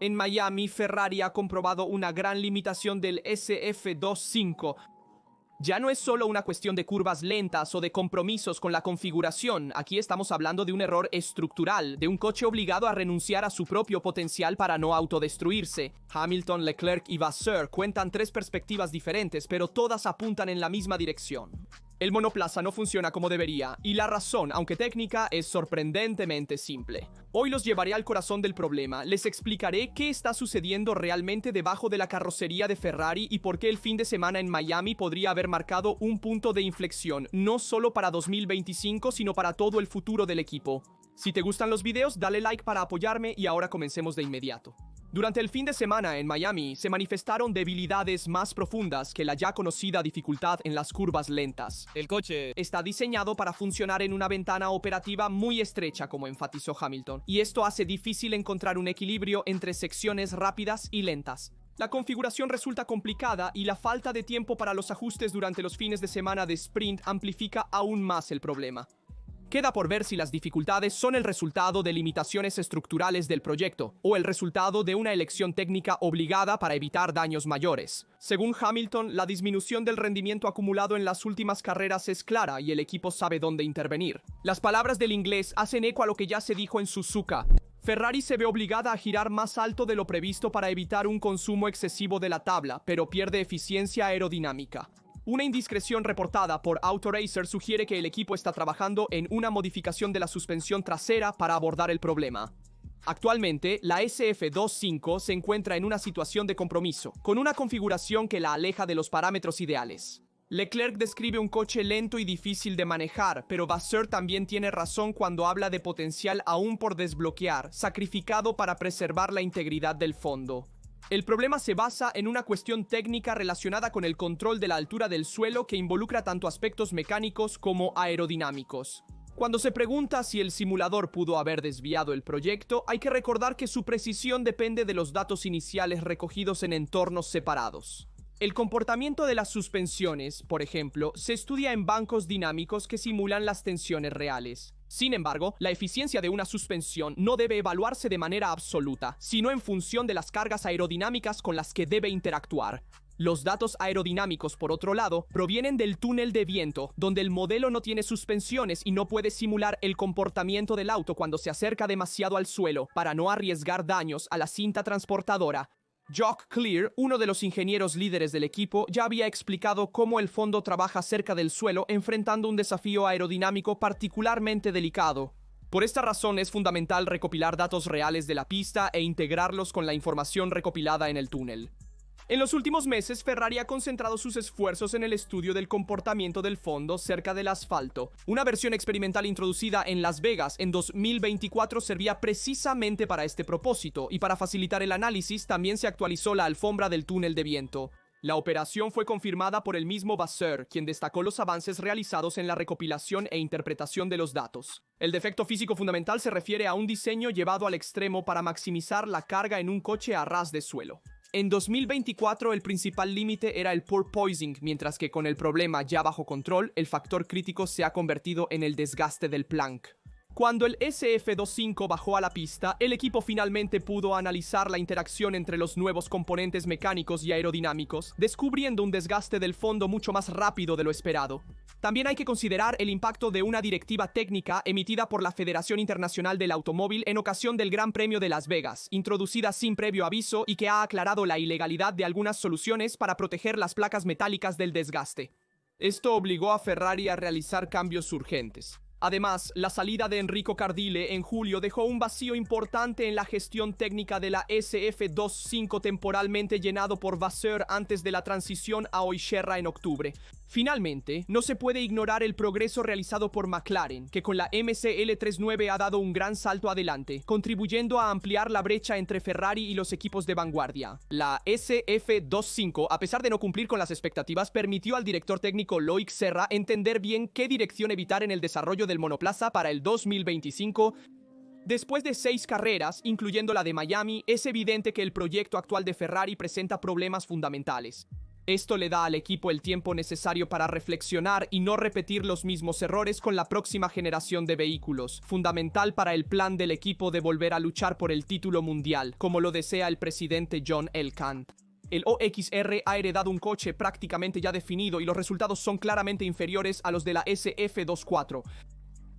En Miami, Ferrari ha comprobado una gran limitación del SF25. Ya no es solo una cuestión de curvas lentas o de compromisos con la configuración, aquí estamos hablando de un error estructural, de un coche obligado a renunciar a su propio potencial para no autodestruirse. Hamilton, Leclerc y Vasseur cuentan tres perspectivas diferentes, pero todas apuntan en la misma dirección. El monoplaza no funciona como debería, y la razón, aunque técnica, es sorprendentemente simple. Hoy los llevaré al corazón del problema, les explicaré qué está sucediendo realmente debajo de la carrocería de Ferrari y por qué el fin de semana en Miami podría haber marcado un punto de inflexión, no solo para 2025, sino para todo el futuro del equipo. Si te gustan los videos, dale like para apoyarme y ahora comencemos de inmediato. Durante el fin de semana en Miami se manifestaron debilidades más profundas que la ya conocida dificultad en las curvas lentas. El coche Está diseñado para funcionar en una ventana operativa muy estrecha, como enfatizó Hamilton, y esto hace difícil encontrar un equilibrio entre secciones rápidas y lentas. La configuración resulta complicada y la falta de tiempo para los ajustes durante los fines de semana de sprint amplifica aún más el problema. Queda por ver si las dificultades son el resultado de limitaciones estructurales del proyecto o el resultado de una elección técnica obligada para evitar daños mayores. Según Hamilton, la disminución del rendimiento acumulado en las últimas carreras es clara y el equipo sabe dónde intervenir. Las palabras del inglés hacen eco a lo que ya se dijo en Suzuka. Ferrari se ve obligada a girar más alto de lo previsto para evitar un consumo excesivo de la tabla, pero pierde eficiencia aerodinámica. Una indiscreción reportada por Autoracer sugiere que el equipo está trabajando en una modificación de la suspensión trasera para abordar el problema. Actualmente, la SF25 se encuentra en una situación de compromiso, con una configuración que la aleja de los parámetros ideales. Leclerc describe un coche lento y difícil de manejar, pero Vasseur también tiene razón cuando habla de potencial aún por desbloquear, sacrificado para preservar la integridad del fondo. El problema se basa en una cuestión técnica relacionada con el control de la altura del suelo que involucra tanto aspectos mecánicos como aerodinámicos. Cuando se pregunta si el simulador pudo haber desviado el proyecto, hay que recordar que su precisión depende de los datos iniciales recogidos en entornos separados. El comportamiento de las suspensiones, por ejemplo, se estudia en bancos dinámicos que simulan las tensiones reales. Sin embargo, la eficiencia de una suspensión no debe evaluarse de manera absoluta, sino en función de las cargas aerodinámicas con las que debe interactuar. Los datos aerodinámicos, por otro lado, provienen del túnel de viento, donde el modelo no tiene suspensiones y no puede simular el comportamiento del auto cuando se acerca demasiado al suelo, para no arriesgar daños a la cinta transportadora. Jock Clear, uno de los ingenieros líderes del equipo, ya había explicado cómo el fondo trabaja cerca del suelo enfrentando un desafío aerodinámico particularmente delicado. Por esta razón es fundamental recopilar datos reales de la pista e integrarlos con la información recopilada en el túnel. En los últimos meses, Ferrari ha concentrado sus esfuerzos en el estudio del comportamiento del fondo cerca del asfalto. Una versión experimental introducida en Las Vegas en 2024 servía precisamente para este propósito, y para facilitar el análisis también se actualizó la alfombra del túnel de viento. La operación fue confirmada por el mismo Vasseur, quien destacó los avances realizados en la recopilación e interpretación de los datos. El defecto físico fundamental se refiere a un diseño llevado al extremo para maximizar la carga en un coche a ras de suelo. En 2024 el principal límite era el porpoising, mientras que con el problema ya bajo control, el factor crítico se ha convertido en el desgaste del plank. Cuando el SF25 bajó a la pista, el equipo finalmente pudo analizar la interacción entre los nuevos componentes mecánicos y aerodinámicos, descubriendo un desgaste del fondo mucho más rápido de lo esperado. También hay que considerar el impacto de una directiva técnica emitida por la Federación Internacional del Automóvil en ocasión del Gran Premio de Las Vegas, introducida sin previo aviso y que ha aclarado la ilegalidad de algunas soluciones para proteger las placas metálicas del desgaste. Esto obligó a Ferrari a realizar cambios urgentes. Además, la salida de Enrico Cardile en julio dejó un vacío importante en la gestión técnica de la SF25, temporalmente llenado por Vasseur antes de la transición a Oicherra en octubre. Finalmente, no se puede ignorar el progreso realizado por McLaren, que con la MCL39 ha dado un gran salto adelante, contribuyendo a ampliar la brecha entre Ferrari y los equipos de vanguardia. La SF25, a pesar de no cumplir con las expectativas, permitió al director técnico Loic Serra entender bien qué dirección evitar en el desarrollo del monoplaza para el 2025. Después de 6 carreras, incluyendo la de Miami, es evidente que el proyecto actual de Ferrari presenta problemas fundamentales. Esto le da al equipo el tiempo necesario para reflexionar y no repetir los mismos errores con la próxima generación de vehículos, fundamental para el plan del equipo de volver a luchar por el título mundial, como lo desea el presidente John Elkann. El OXR ha heredado un coche prácticamente ya definido y los resultados son claramente inferiores a los de la SF24.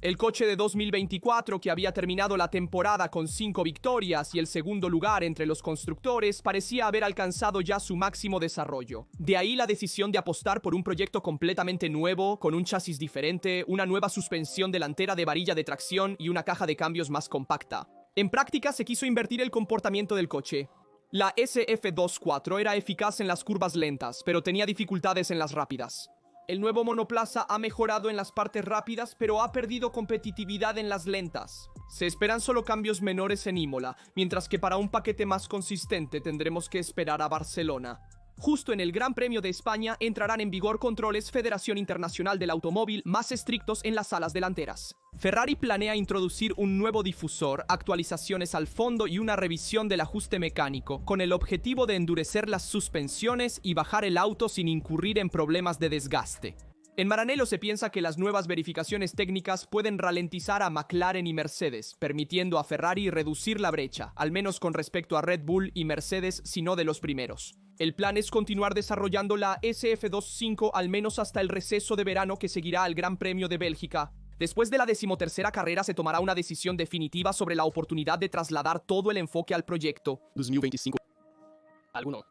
El coche de 2024, que había terminado la temporada con 5 victorias y el segundo lugar entre los constructores, parecía haber alcanzado ya su máximo desarrollo. De ahí la decisión de apostar por un proyecto completamente nuevo, con un chasis diferente, una nueva suspensión delantera de varilla de tracción y una caja de cambios más compacta. En práctica se quiso invertir el comportamiento del coche. La SF24 era eficaz en las curvas lentas, pero tenía dificultades en las rápidas. El nuevo monoplaza ha mejorado en las partes rápidas, pero ha perdido competitividad en las lentas. Se esperan solo cambios menores en Imola, mientras que para un paquete más consistente tendremos que esperar a Barcelona. Justo en el Gran Premio de España entrarán en vigor controles Federación Internacional del Automóvil más estrictos en las alas delanteras. Ferrari planea introducir un nuevo difusor, actualizaciones al fondo y una revisión del ajuste mecánico, con el objetivo de endurecer las suspensiones y bajar el auto sin incurrir en problemas de desgaste. En Maranello se piensa que las nuevas verificaciones técnicas pueden ralentizar a McLaren y Mercedes, permitiendo a Ferrari reducir la brecha, al menos con respecto a Red Bull y Mercedes, si no de los primeros. El plan es continuar desarrollando la SF25 al menos hasta el receso de verano que seguirá al Gran Premio de Bélgica. Después de la 13ª carrera se tomará una decisión definitiva sobre la oportunidad de trasladar todo el enfoque al proyecto. 2025.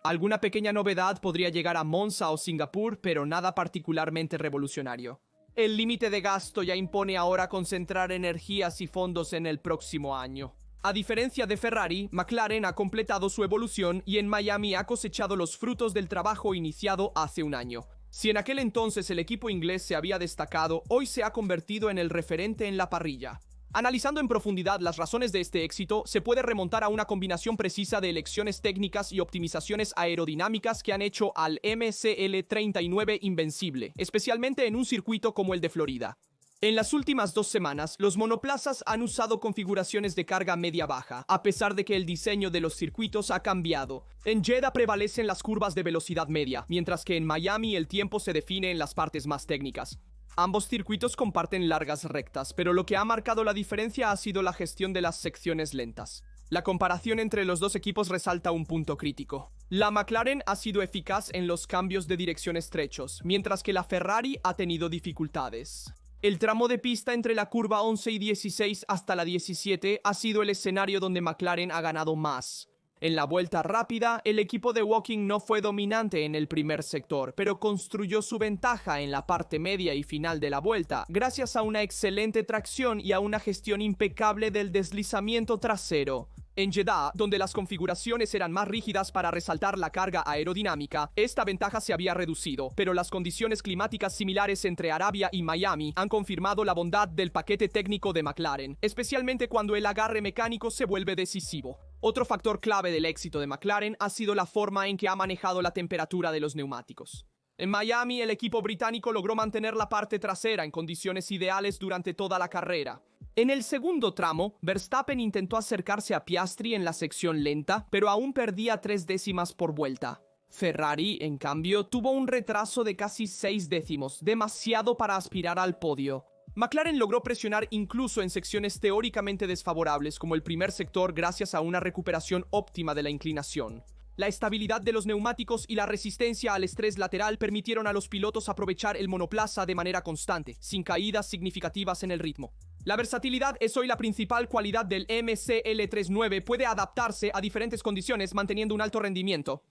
Alguna pequeña novedad podría llegar a Monza o Singapur, pero nada particularmente revolucionario. El límite de gasto ya impone ahora concentrar energías y fondos en el próximo año. A diferencia de Ferrari, McLaren ha completado su evolución y en Miami ha cosechado los frutos del trabajo iniciado hace un año. Si en aquel entonces el equipo inglés se había destacado, hoy se ha convertido en el referente en la parrilla. Analizando en profundidad las razones de este éxito, se puede remontar a una combinación precisa de elecciones técnicas y optimizaciones aerodinámicas que han hecho al MCL39 invencible, especialmente en un circuito como el de Florida. En las últimas 2 semanas, los monoplazas han usado configuraciones de carga media-baja, a pesar de que el diseño de los circuitos ha cambiado. En Jeddah prevalecen las curvas de velocidad media, mientras que en Miami el tiempo se define en las partes más técnicas. Ambos circuitos comparten largas rectas, pero lo que ha marcado la diferencia ha sido la gestión de las secciones lentas. La comparación entre los dos equipos resalta un punto crítico. La McLaren ha sido eficaz en los cambios de dirección estrechos, mientras que la Ferrari ha tenido dificultades. El tramo de pista entre la curva 11 y 16 hasta la 17 ha sido el escenario donde McLaren ha ganado más. En la vuelta rápida, el equipo de Woking no fue dominante en el primer sector, pero construyó su ventaja en la parte media y final de la vuelta, gracias a una excelente tracción y a una gestión impecable del deslizamiento trasero. En Jeddah, donde las configuraciones eran más rígidas para resaltar la carga aerodinámica, esta ventaja se había reducido, pero las condiciones climáticas similares entre Arabia y Miami han confirmado la bondad del paquete técnico de McLaren, especialmente cuando el agarre mecánico se vuelve decisivo. Otro factor clave del éxito de McLaren ha sido la forma en que ha manejado la temperatura de los neumáticos. En Miami, el equipo británico logró mantener la parte trasera en condiciones ideales durante toda la carrera. En el segundo tramo, Verstappen intentó acercarse a Piastri en la sección lenta, pero aún perdía 3 décimas por vuelta. Ferrari, en cambio, tuvo un retraso de casi 6 décimos, demasiado para aspirar al podio. McLaren logró presionar incluso en secciones teóricamente desfavorables como el primer sector gracias a una recuperación óptima de la inclinación. La estabilidad de los neumáticos y la resistencia al estrés lateral permitieron a los pilotos aprovechar el monoplaza de manera constante, sin caídas significativas en el ritmo. La versatilidad es hoy la principal cualidad del MCL39, puede adaptarse a diferentes condiciones manteniendo un alto rendimiento.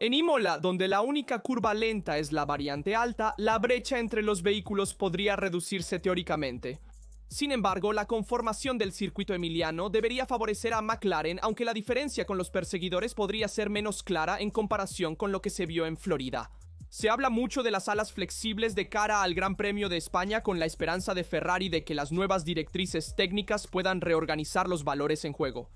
En Imola, donde la única curva lenta es la variante alta, la brecha entre los vehículos podría reducirse teóricamente. Sin embargo, la conformación del circuito emiliano debería favorecer a McLaren, aunque la diferencia con los perseguidores podría ser menos clara en comparación con lo que se vio en Florida. Se habla mucho de las alas flexibles de cara al Gran Premio de España con la esperanza de Ferrari de que las nuevas directrices técnicas puedan reorganizar los valores en juego.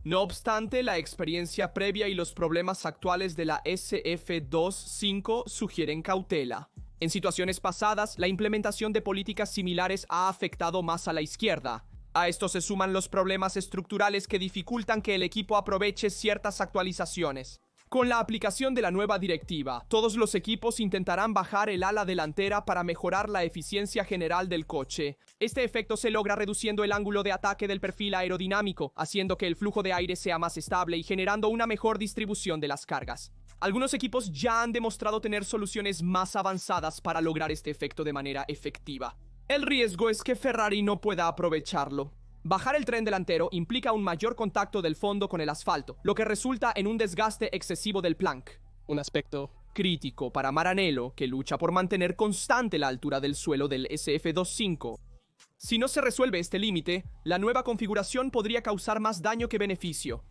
No obstante, la experiencia previa y los problemas actuales de la SF25 sugieren cautela. En situaciones pasadas, la implementación de políticas similares ha afectado más a la izquierda. A esto se suman los problemas estructurales que dificultan que el equipo aproveche ciertas actualizaciones. Con la aplicación de la nueva directiva, todos los equipos intentarán bajar el ala delantera para mejorar la eficiencia general del coche. Este efecto se logra reduciendo el ángulo de ataque del perfil aerodinámico, haciendo que el flujo de aire sea más estable y generando una mejor distribución de las cargas. Algunos equipos ya han demostrado tener soluciones más avanzadas para lograr este efecto de manera efectiva. El riesgo es que Ferrari no pueda aprovecharlo. Bajar el tren delantero implica un mayor contacto del fondo con el asfalto, lo que resulta en un desgaste excesivo del plank. Un aspecto crítico para Maranello, que lucha por mantener constante la altura del suelo del SF25. Si no se resuelve este límite, la nueva configuración podría causar más daño que beneficio.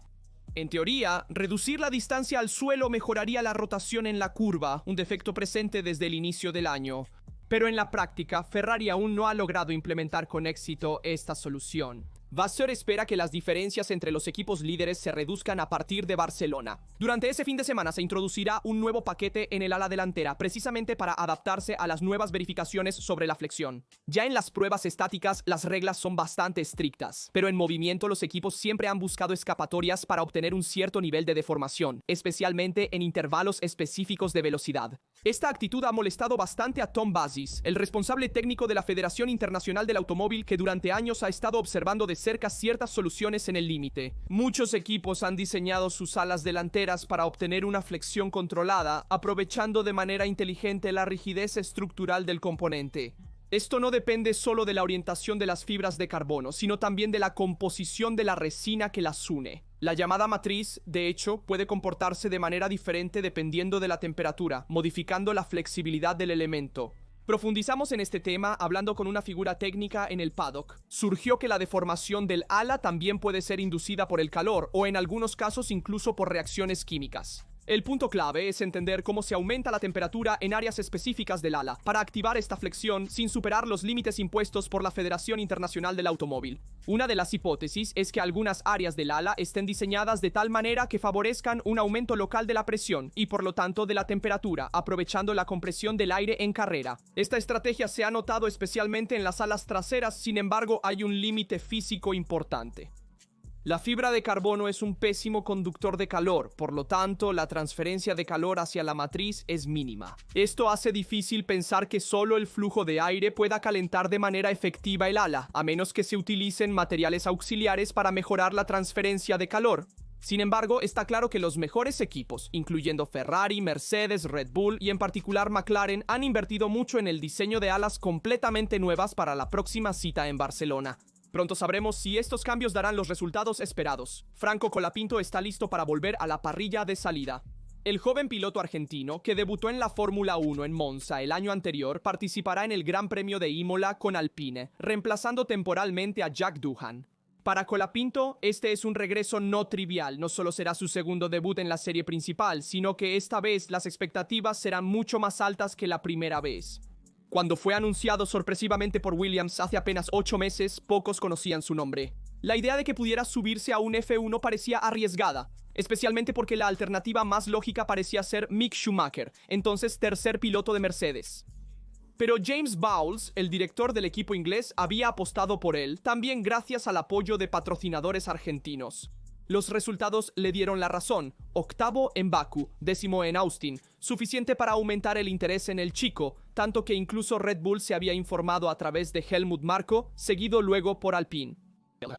En teoría, reducir la distancia al suelo mejoraría la rotación en la curva, un defecto presente desde el inicio del año. Pero en la práctica, Ferrari aún no ha logrado implementar con éxito esta solución. Vasseur espera que las diferencias entre los equipos líderes se reduzcan a partir de Barcelona. Durante ese fin de semana se introducirá un nuevo paquete en el ala delantera, precisamente para adaptarse a las nuevas verificaciones sobre la flexión. Ya en las pruebas estáticas, las reglas son bastante estrictas, pero en movimiento los equipos siempre han buscado escapatorias para obtener un cierto nivel de deformación, especialmente en intervalos específicos de velocidad. Esta actitud ha molestado bastante a Tom Bazis, el responsable técnico de la Federación Internacional del Automóvil, que durante años ha estado observando de cerca ciertas soluciones en el límite. Muchos equipos han diseñado sus alas delanteras para obtener una flexión controlada, aprovechando de manera inteligente la rigidez estructural del componente. Esto no depende solo de la orientación de las fibras de carbono, sino también de la composición de la resina que las une. La llamada matriz, de hecho, puede comportarse de manera diferente dependiendo de la temperatura, modificando la flexibilidad del elemento. Profundizamos en este tema hablando con una figura técnica en el paddock. Surgió que la deformación del ala también puede ser inducida por el calor o en algunos casos incluso por reacciones químicas. El punto clave es entender cómo se aumenta la temperatura en áreas específicas del ala para activar esta flexión sin superar los límites impuestos por la Federación Internacional del Automóvil. Una de las hipótesis es que algunas áreas del ala estén diseñadas de tal manera que favorezcan un aumento local de la presión y por lo tanto de la temperatura, aprovechando la compresión del aire en carrera. Esta estrategia se ha notado especialmente en las alas traseras, sin embargo hay un límite físico importante. La fibra de carbono es un pésimo conductor de calor, por lo tanto, la transferencia de calor hacia la matriz es mínima. Esto hace difícil pensar que solo el flujo de aire pueda calentar de manera efectiva el ala, a menos que se utilicen materiales auxiliares para mejorar la transferencia de calor. Sin embargo, está claro que los mejores equipos, incluyendo Ferrari, Mercedes, Red Bull y en particular McLaren, han invertido mucho en el diseño de alas completamente nuevas para la próxima cita en Barcelona. Pronto sabremos si estos cambios darán los resultados esperados. Franco Colapinto está listo para volver a la parrilla de salida. El joven piloto argentino, que debutó en la Fórmula 1 en Monza el año anterior, participará en el Gran Premio de Imola con Alpine, reemplazando temporalmente a Jack Doohan. Para Colapinto, este es un regreso no trivial. No solo será su segundo debut en la serie principal, sino que esta vez las expectativas serán mucho más altas que la primera vez. Cuando fue anunciado sorpresivamente por Williams hace apenas 8 meses, pocos conocían su nombre. La idea de que pudiera subirse a un F1 parecía arriesgada, especialmente porque la alternativa más lógica parecía ser Mick Schumacher, entonces tercer piloto de Mercedes. Pero James Bowles, el director del equipo inglés, había apostado por él, también gracias al apoyo de patrocinadores argentinos. Los resultados le dieron la razón: 8º en Bakú, 10º en Austin, suficiente para aumentar el interés en el chico, tanto que incluso Red Bull se había informado a través de Helmut Marko, seguido luego por Alpine.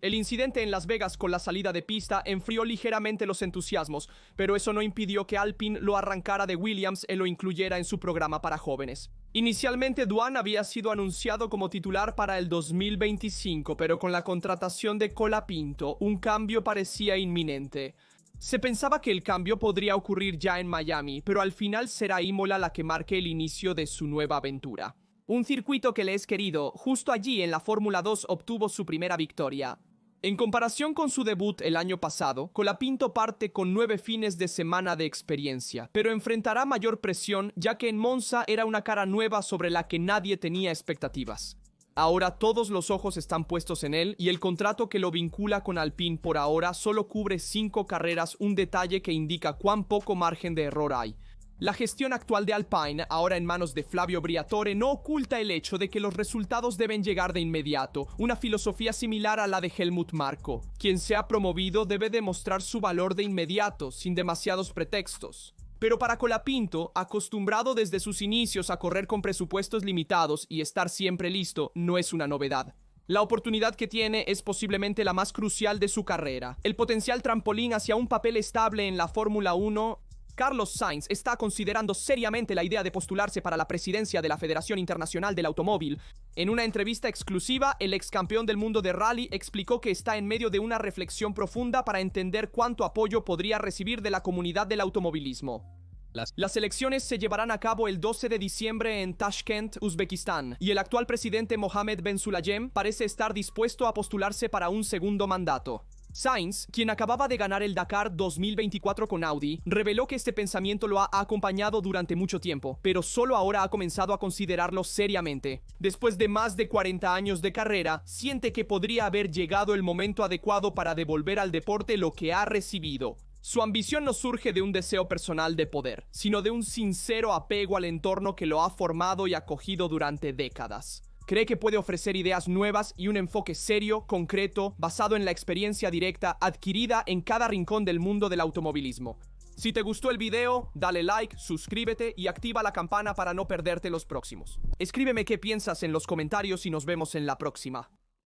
El incidente en Las Vegas con la salida de pista enfrió ligeramente los entusiasmos, pero eso no impidió que Alpine lo arrancara de Williams y lo incluyera en su programa para jóvenes. Inicialmente Doohan había sido anunciado como titular para el 2025, pero con la contratación de Colapinto, un cambio parecía inminente. Se pensaba que el cambio podría ocurrir ya en Miami, pero al final será Imola la que marque el inicio de su nueva aventura. Un circuito que le es querido, justo allí en la Fórmula 2 obtuvo su primera victoria. En comparación con su debut el año pasado, Colapinto parte con 9 fines de semana de experiencia, pero enfrentará mayor presión ya que en Monza era una cara nueva sobre la que nadie tenía expectativas. Ahora todos los ojos están puestos en él y el contrato que lo vincula con Alpine por ahora solo cubre 5 carreras, un detalle que indica cuán poco margen de error hay. La gestión actual de Alpine, ahora en manos de Flavio Briatore, no oculta el hecho de que los resultados deben llegar de inmediato, una filosofía similar a la de Helmut Marko. Quien sea promovido debe demostrar su valor de inmediato, sin demasiados pretextos. Pero para Colapinto, acostumbrado desde sus inicios a correr con presupuestos limitados y estar siempre listo, no es una novedad. La oportunidad que tiene es posiblemente la más crucial de su carrera. El potencial trampolín hacia un papel estable en la Fórmula 1. Carlos Sainz está considerando seriamente la idea de postularse para la presidencia de la Federación Internacional del Automóvil. En una entrevista exclusiva, el ex campeón del mundo de rally explicó que está en medio de una reflexión profunda para entender cuánto apoyo podría recibir de la comunidad del automovilismo. Las elecciones se llevarán a cabo el 12 de diciembre en Tashkent, Uzbekistán, y el actual presidente Mohamed Ben Sulayem parece estar dispuesto a postularse para un segundo mandato. Sainz, quien acababa de ganar el Dakar 2024 con Audi, reveló que este pensamiento lo ha acompañado durante mucho tiempo, pero solo ahora ha comenzado a considerarlo seriamente. Después de más de 40 años de carrera, siente que podría haber llegado el momento adecuado para devolver al deporte lo que ha recibido. Su ambición no surge de un deseo personal de poder, sino de un sincero apego al entorno que lo ha formado y acogido durante décadas. Cree que puede ofrecer ideas nuevas y un enfoque serio, concreto, basado en la experiencia directa adquirida en cada rincón del mundo del automovilismo. Si te gustó el video, dale like, suscríbete y activa la campana para no perderte los próximos. Escríbeme qué piensas en los comentarios y nos vemos en la próxima.